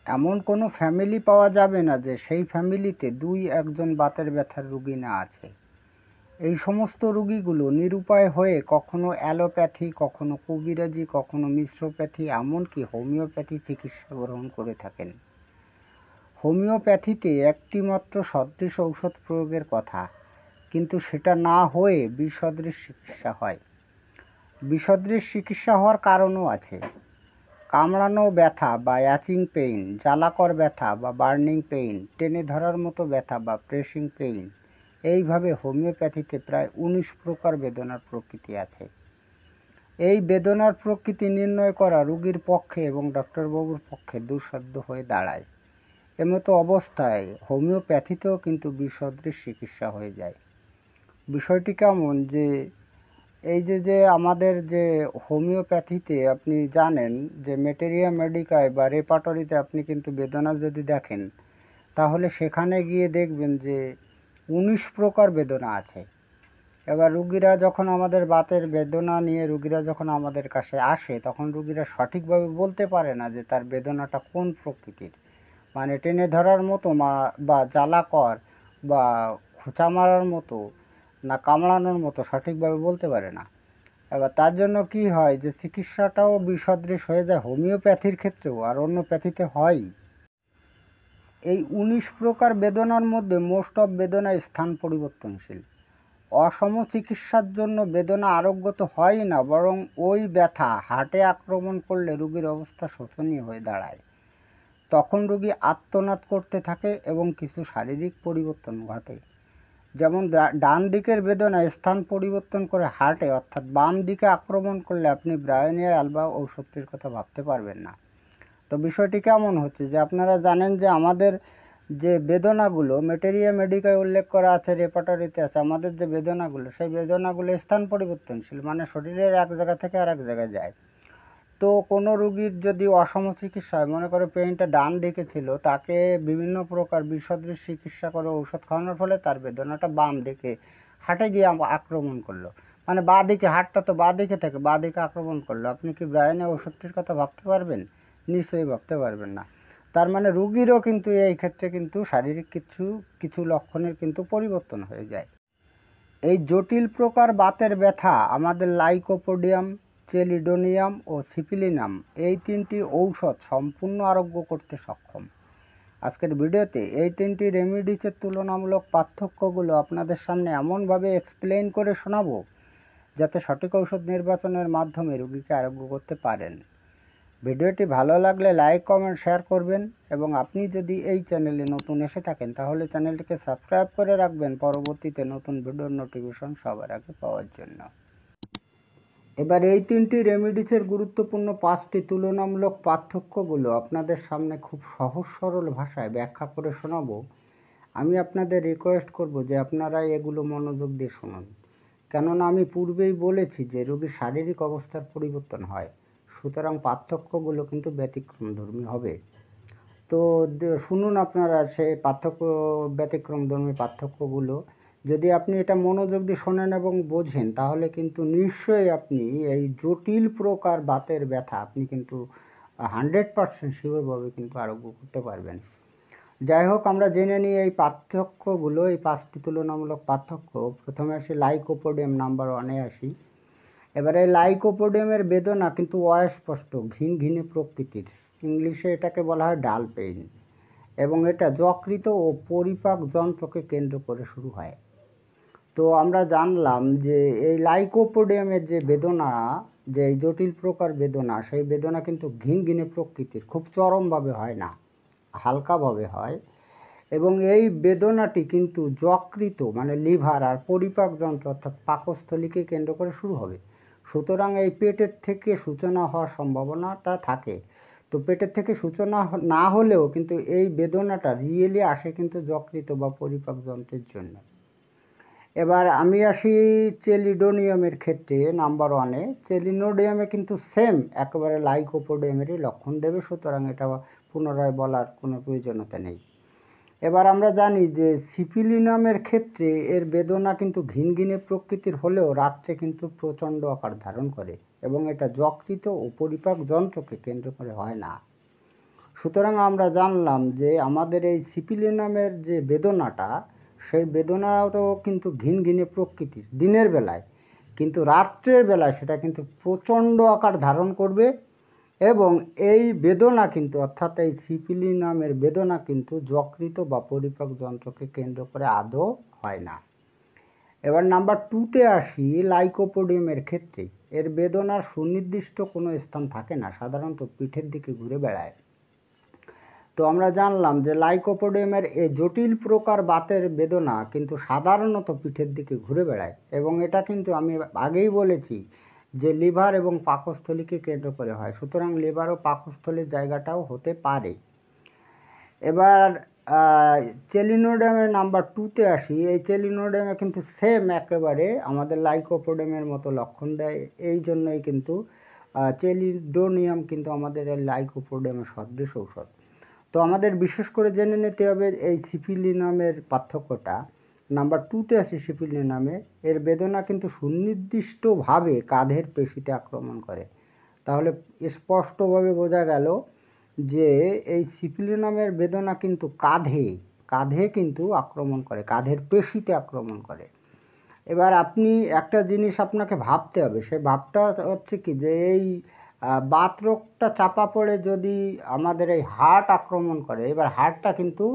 এমন কোনো ফ্যামিলি পাওয়া যাবে না যে সেই ফ্যামিলিতে একজন বাতের ব্যথার রুগী না আছে। এই সমস্ত রুগীগুলো নিরুপায় হয়ে কখনো অ্যালোপ্যাথি, কখনো কবিরাজি, কখনো মিশ্রপ্যাথি, এমনকি হোমিওপ্যাথি চিকিৎসা গ্রহণ করে থাকেন। হোমিওপ্যাথিতে একটি মাত্র সদৃশ ঔষধ প্রয়োগের কথা, কিন্তু সেটা না হয়ে বিষদৃশ চিকিৎসা হয়। বিষদৃশ চিকিৎসা হওয়ার কারণও আছে। কামড়ানো ব্যথা বা অ্যাচিং পেইন, জ্বালাকর ব্যথা বা বার্নিং পেইন, টেনে ধরার মতো ব্যথা বা প্রেসিং পেইন, এইভাবে হোমিওপ্যাথিতে প্রায় ১৯ প্রকার বেদনার প্রকৃতি আছে। এই বেদনার প্রকৃতি নির্ণয় করা রোগীর পক্ষে এবং ডাক্তারবাবুর পক্ষে দুঃসাধ্য হয়ে দাঁড়ায়। এমতো অবস্থায় হোমিওপ্যাথিতেও কিন্তু বিষদৃশ চিকিৎসা হয়ে যায়। বিষয়টি কেমন যে এই যে আমাদের যে হোমিওপ্যাথিতে আপনি জানেন যে মেটেরিয়া মেডিকায় বা রেপার্টরিতে আপনি কিন্তু বেদনা যদি দেখেন, তাহলে সেখানে গিয়ে দেখবেন যে ১৯ প্রকার বেদনা আছে। এবার রুগীরা যখন আমাদের বাতের বেদনা নিয়ে রুগীরা যখন আমাদের কাছে আসে, তখন রুগীরা সঠিকভাবে বলতে পারে না যে তার বেদনাটা কোন প্রকৃতির, মানে টেনে ধরার মতো বা জ্বালাকর বা খোঁচা মারার মতো না কামড়ানোর মতো সঠিকভাবে বলতে পারে না। এবার তার জন্য কি হয় যে চিকিৎসাটাও বিসদৃশ হয়ে যায় হোমিওপ্যাথির ক্ষেত্রেও, আর অন্য প্যাথিতে হয়। এই ১৯ প্রকার বেদনার মধ্যে মোস্ট অফ বেদনা স্থান পরিবর্তনশীল। অসম চিকিৎসার জন্য বেদনা আরোগ্য তো হয়ই না, বরং ওই ব্যথা হার্টে আক্রমণ করলে রোগীর অবস্থা শোচনীয় হয়ে দাঁড়ায়। তখন রোগী আর্তনাদ করতে থাকে এবং কিছু শারীরিক পরিবর্তন ঘটে। যেমন ডান দিকের বেদনা স্থান পরিবর্তন করে হার্টে অর্থাৎ বাম দিকে আক্রমণ করলে আপনি ব্রায়োনিয়া অ্যালবা ঔষধটির কথা ভাবতে পারবেন না। তো বিষয়টি কেমন হচ্ছে যে আপনারা জানেন যে আমাদের যে বেদনাগুলো মেটেরিয়া মেডিকায় উল্লেখ করা আছে, রেপার্টরিতে আছে, আমাদের যে বেদনাগুলো সেই বেদনাগুলো স্থান পরিবর্তনশীল, মানে শরীরের এক জায়গা থেকে আরেক জায়গায় যায়। তো কোনো রুগীর যদি অসম চিকিৎসা হয়, মনে করে পেইনটা ডান দিকে ছিল, তাকে বিভিন্ন প্রকার বিষদৃশ চিকিৎসা করে ঔষধ খাওয়ানোর ফলে তার বেদনাটা বাম দিকে হার্টে গিয়ে আক্রমণ করলো, মানে বাঁ দিকে, হার্টটা তো বাঁ দিকে থাকে, বাঁ দিকে আক্রমণ করলো। আপনি কি ব্রায়োনিয়া ওষুধটির কথা ভাবতে পারবেন? নিশ্চয়ই ভাবতে পারবেন না। তার মানে রুগীরও কিন্তু এই ক্ষেত্রে কিন্তু শারীরিক কিছু কিছু লক্ষণের কিন্তু পরিবর্তন হয়ে যায়। এই জটিল প্রকার বাতের ব্যথা আমাদের লাইকোপোডিয়াম, চেলিডোনিয়াম ও সিপিলিনাম এই তিনটি ঔষধ সম্পূর্ণ আরোগ্য করতে সক্ষম। আজকের ভিডিওতে এই তিনটি রেমিডিসের তুলনামূলক পার্থক্যগুলো আপনাদের সামনে এমনভাবে এক্সপ্লেইন করে শোনাবো যাতে সঠিক ঔষধ নির্বাচনের মাধ্যমে রোগীকে আরোগ্য করতে পারেন। ভিডিওটি ভালো লাগলে লাইক, কমেন্ট, শেয়ার করবেন এবং আপনি যদি এই চ্যানেলে নতুন এসে থাকেন তাহলে চ্যানেলটিকে সাবস্ক্রাইব করে রাখবেন পরবর্তীতে নতুন ভিডিওর নোটিফিকেশন সবার আগে পাওয়ার জন্য। এবার এই তিনটি রেমিডিসের গুরুত্বপূর্ণ 5টি তুলনামূলক পার্থক্যগুলো আপনাদের সামনে খুব সহজ সরল ভাষায় ব্যাখ্যা করে শোনাবো। আমি আপনাদের রিকোয়েস্ট করব যে আপনারা এগুলো মনোযোগ দিয়ে শুনুন, কেননা আমি পূর্বেই বলেছি যে রোগীর শারীরিক অবস্থার পরিবর্তন হয়, সুতরাং পার্থক্যগুলো কিন্তু ব্যতিক্রমধর্মী হবে। তো শুনুন আপনারা সেই ব্যতিক্রমধর্মী পার্থক্যগুলো। যদি আপনি এটা মনোযোগ দিয়ে শোনেন এবং বোঝেন তাহলে কিন্তু নিশ্চয়ই আপনি এই জটিল প্রকার বাতের ব্যথা আপনি কিন্তু 100% শিওরভাবে কিন্তু আরোগ্য করতে পারবেন। যাই হোক, আমরা জেনে নিই এই পার্থক্যগুলো, এই 5টি তুলনামূলক পার্থক্য। প্রথমে আসি লাইকোপোডিয়াম, নাম্বার 1-এ আসি। এবারে লাইকোপোডিয়ামের বেদনা কিন্তু অস্পষ্ট ঘিনঘিনে প্রকৃতির, ইংলিশে এটাকে বলা হয় ডাল পেইন, এবং এটা যকৃত ও পরিপাক যন্ত্রকে কেন্দ্র করে শুরু হয়। তো আমরা জানলাম যে এই লাইকোপোডিয়ামের যে বেদনা, যে এই জটিল প্রকার বেদনা, সেই বেদনা কিন্তু ঘিনঘিনে প্রকৃতির, খুব চরমভাবে হয় না, হালকাভাবে হয়। এবং এই বেদনাটি কিন্তু যকৃত মানে লিভার আর পরিপাক যন্ত্র অর্থাৎ পাকস্থলীকে কেন্দ্র করে শুরু হবে। সুতরাং এই পেটের থেকে সূচনা হওয়ার সম্ভাবনাটা থাকে। তো পেটের থেকে সূচনা না হলেও কিন্তু এই বেদনাটা রিয়েলি আসে কিন্তু যকৃত বা পরিপাক যন্ত্রের জন্য। এবার আমি আসি চেলিডোনিয়ামের ক্ষেত্রে, নাম্বার 1-এ। চেলিডোনিয়ামে কিন্তু সেম একেবারে লাইকোপোডিয়ামেরই লক্ষণ দেবে, সুতরাং এটা পুনরায় বলার কোনো প্রয়োজনীয়তা নেই। এবার আমরা জানি যে সিপিলিনামের ক্ষেত্রে এর বেদনা কিন্তু ঘিনঘিনে প্রকৃতির হলেও রাত্রে কিন্তু প্রচণ্ড আকার ধারণ করে এবং এটা যকৃত ও পরিপাক যন্ত্রকে কেন্দ্র করে হয় না। সুতরাং আমরা জানলাম যে আমাদের এই সিপিলিনামের যে বেদনাটা, সেই বেদনাটাও কিন্তু ঘিনঘিনে প্রকৃতির দিনের বেলায়, কিন্তু রাত্রের বেলায় সেটা কিন্তু প্রচণ্ড আকার ধারণ করবে। এবং এই বেদনা কিন্তু, অর্থাৎ এই সিপিলিনামের বেদনা কিন্তু যকৃত বা পরিপাক যন্ত্রকে কেন্দ্র করে আদৌ হয় না। এবার নাম্বার 2তে আসি, লাইকোপোডিয়ামের ক্ষেত্রে এর বেদনার সুনির্দিষ্ট কোনো স্থান থাকে না, সাধারণত পিঠের দিকে ঘুরে বেড়ায়। তো আমরা জানলাম যে লাইকোপোডিয়ামের এই জটিল প্রকার বাতের বেদনা কিন্তু সাধারণত পিঠের দিকে ঘুরে বেড়ায়, এবং এটা কিন্তু আমি আগেই বলেছি যে লিভার এবং পাকস্থলীকে কেন্দ্র করে হয়, সুতরাং লিভার ও পাকস্থলীর জায়গাটাও হতে পারে। এবার চেলিনোডামের নাম্বার 2তে আসি। এই চেলিনোডামে কিন্তু সেম একেবারে আমাদের লাইকোপোডিয়ামের মতো লক্ষণ দেয়, এই জন্যই কিন্তু চেলিডোনিয়াম কিন্তু আমাদের লাইকোপোডিয়ামের সদৃশ ঔষধ। তো আমাদের বিশেষ করে জেনে নিতে হবে এই সিপিলিনামের পার্থক্যটা। নাম্বার 2তে আসি সিপিলিনামে, এর বেদনা কিন্তু সুনির্দিষ্টভাবে কাঁধের পেশিতে আক্রমণ করে। তাহলে স্পষ্টভাবে বোঝা গেল যে এই সিপিলিনামের বেদনা কিন্তু কাঁধে কিন্তু আক্রমণ করে, কাঁধের পেশিতে আক্রমণ করে। এবার আপনি একটা জিনিস আপনাকে ভাবতে হবে, সেই ভাবটা হচ্ছে কি যে এই বাত রোগটা চাপা পড়ে যদি আমাদের এই হার্ট আক্রমণ করে, এবার হার্টটা কিন্তু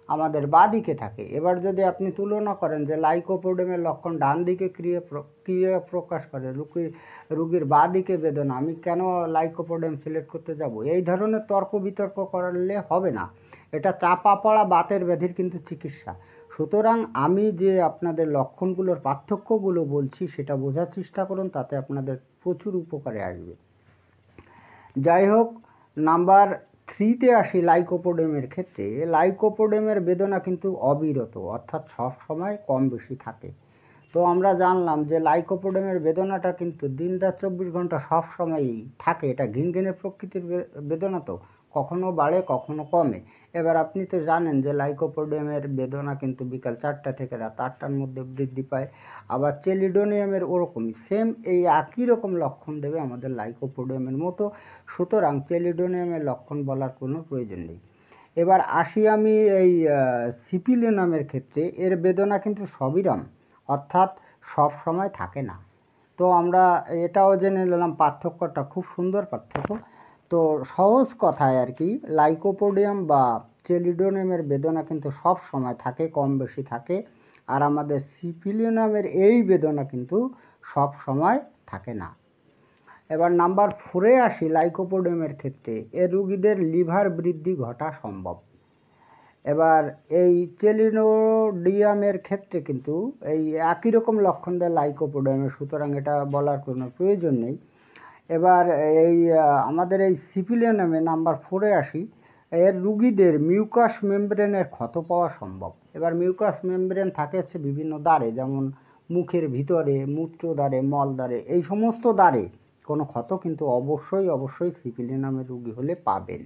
আমাদের বাঁ দিকে থাকে। এবার যদি আপনি তুলনা করেন যে লাইকোপোডিয়ামের লক্ষণ ডান দিকে ক্রিয়া প্রকাশ করে, রুগীর বাঁ দিকে বেদনা, আমি কেন লাইকোপোডিয়াম সিলেক্ট করতে যাব, এই ধরনের তর্ক বিতর্ক করলে হবে না। এটা চাপা পড়া বাতের ব্যাধির কিন্তু চিকিৎসা। সুতরাং আমি যে আপনাদের লক্ষণগুলোর পার্থক্যগুলো বলছি সেটা বোঝার চেষ্টা করুন, তাতে আপনাদের প্রচুর উপকারে আসবে। যাই হোক, নাম্বার 3তে আসি লাইকোপোডিয়ামের ক্ষেত্রে। লাইকোপোডিয়ামের বেদনা কিন্তু অবিরত, অর্থাৎ সব সময় কম বেশি থাকে। তো আমরা জানলাম যে লাইকোপোডিয়ামের বেদনাটা কিন্তু দিন রাত 24 ঘন্টা সব সময়ই থাকে। এটা ঘিনঘিনে প্রকৃতির বেদনা, তো কখনো বাড়ে কখনো কমে। এবার আপনি তো জানেন যে লাইকোপোডিয়ামের বেদনা কিন্তু বিকাল 4টা থেকে রাত 8টার মধ্যে বৃদ্ধি পায়। আবার চেলিডোনিয়ামের ওরকমই সেম এই একই রকম লক্ষণ দেবে আমাদের লাইকোপোডিয়ামের মতো। সুতরাং চেলিডোনিয়ামের লক্ষণ বলার কোনো প্রয়োজন নেই। এবার আসি আমি এই সিপিলিনামের ক্ষেত্রে, এর বেদনা কিন্তু সবিরাম, অর্থাৎ সব সময় থাকে না। তো আমরা এটাও জেনে নিলাম, পার্থক্যটা খুব সুন্দর পার্থক্য। তো সহজ কথায় আর কি, লাইকোপোডিয়াম বা চেলিডোনিয়ামের বেদনা কিন্তু সব সময় থাকে, কম বেশি থাকে। আর আমাদের সিপিলিনামের এই বেদনা কিন্তু সব সময় থাকে না। এবার নাম্বার 4এ আসি লাইকোপোডিয়ামের ক্ষেত্রে, এ রুগীদের লিভার বৃদ্ধি ঘটা সম্ভব। এবার এই চেলিনোডিয়ামের ক্ষেত্রে কিন্তু এই একই রকম লক্ষণ দেয় লাইকোপোডিয়ামের, সুতরাং এটা বলার কোনো প্রয়োজন নেই। এবার এই আমাদের এই সিপিলিনামে নাম্বার 4এ আসি, এর রুগীদের মিউকাস মেমব্রেনের ক্ষত পাওয়া সম্ভব। এবার মিউকাস মেমব্রেন থাকে হচ্ছে বিভিন্ন দ্বারে, যেমন মুখের ভিতরে, মূত্রদ্বারে, মলদ্বারে, এই সমস্ত দ্বারে কোনো ক্ষত কিন্তু অবশ্যই সিপিলিনামের রুগী হলে পাবেন।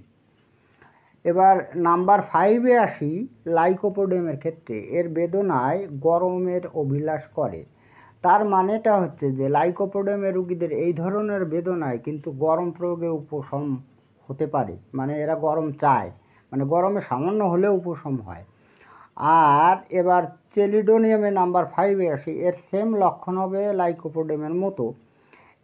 এবার নাম্বার 5এ আসি লাইকোপোডিয়ামের ক্ষেত্রে, এর বেদনায় গরমের অভিলাষ করে। তার মানেটা হচ্ছে যে লাইকোপোডিয়ামের রুগীদের এই ধরনের বেদনায় কিন্তু গরম প্রয়োগে উপশম হতে পারে, মানে এরা গরম চায়, মানে গরমে সামান্য হলেও উপশম হয়। আর এবার চেলিডোনিয়ামে নাম্বার 5এ আসি, এর সেম লক্ষণ হবে লাইকোপোডিয়ামের মতো।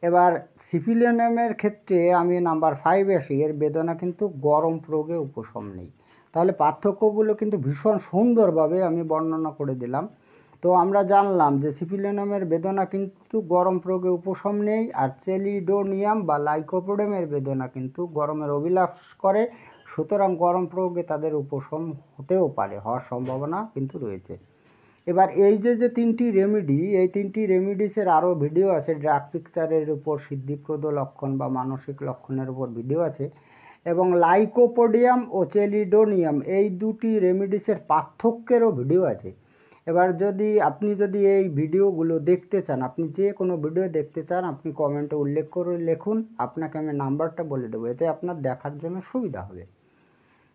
এবার সিপিলিনামের ক্ষেত্রে আমি নাম্বার 5এ আসি, এর বেদনা কিন্তু গরম প্রয়োগে উপশম নেই। তাহলে পার্থক্যগুলো কিন্তু ভীষণ সুন্দরভাবে আমি বর্ণনা করে দিলাম। তো আমরা জানলাম যে সিপিলিনামের বেদনা কিন্তু গরম প্রয়োগে উপশম নেই, আর চেলিডোনিয়াম বা লাইকোপোডিয়ামের বেদনা কিন্তু গরমের অভিলাষ করে। সুতরাং গরম প্রয়োগে তাদের উপশম হতেও পারে, হওয়ার সম্ভাবনা কিন্তু রয়েছে। এবার এই যে 3টি রেমেডি, এই 3টি রেমেডিসের আরও ভিডিও আছে, ড্রাগ পিকচারের উপর সিদ্ধিপ্রদ লক্ষণ বা মানসিক লক্ষণের উপর ভিডিও আছে, এবং লাইকোপোডিয়াম ও চেলিডোনিয়াম এই দুটি রেমেডিসের পার্থক্যেরও ভিডিও আছে। এবার আপনি যদি এই ভিডিওগুলো দেখতে চান, আপনি যে কোনো ভিডিও দেখতে চান, আপনি কমেন্টে উল্লেখ করে লিখুন, আপনাকে আমি নাম্বারটা বলে দেবো, এতে আপনার দেখার জন্য সুবিধা হবে।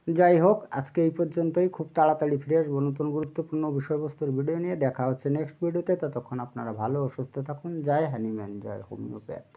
যাই হোক, আজকে এই পর্যন্তই। খুব তাড়াতাড়ি ফিরে আসবো নতুন গুরুত্বপূর্ণ বিষয়বস্তুর ভিডিও নিয়ে। দেখা হচ্ছে নেক্সট ভিডিওতে। ততক্ষণ আপনারা ভালো ও সুস্থ থাকুন। জয় হ্যানিম্যান, জয় হোমিওপ্যাথ।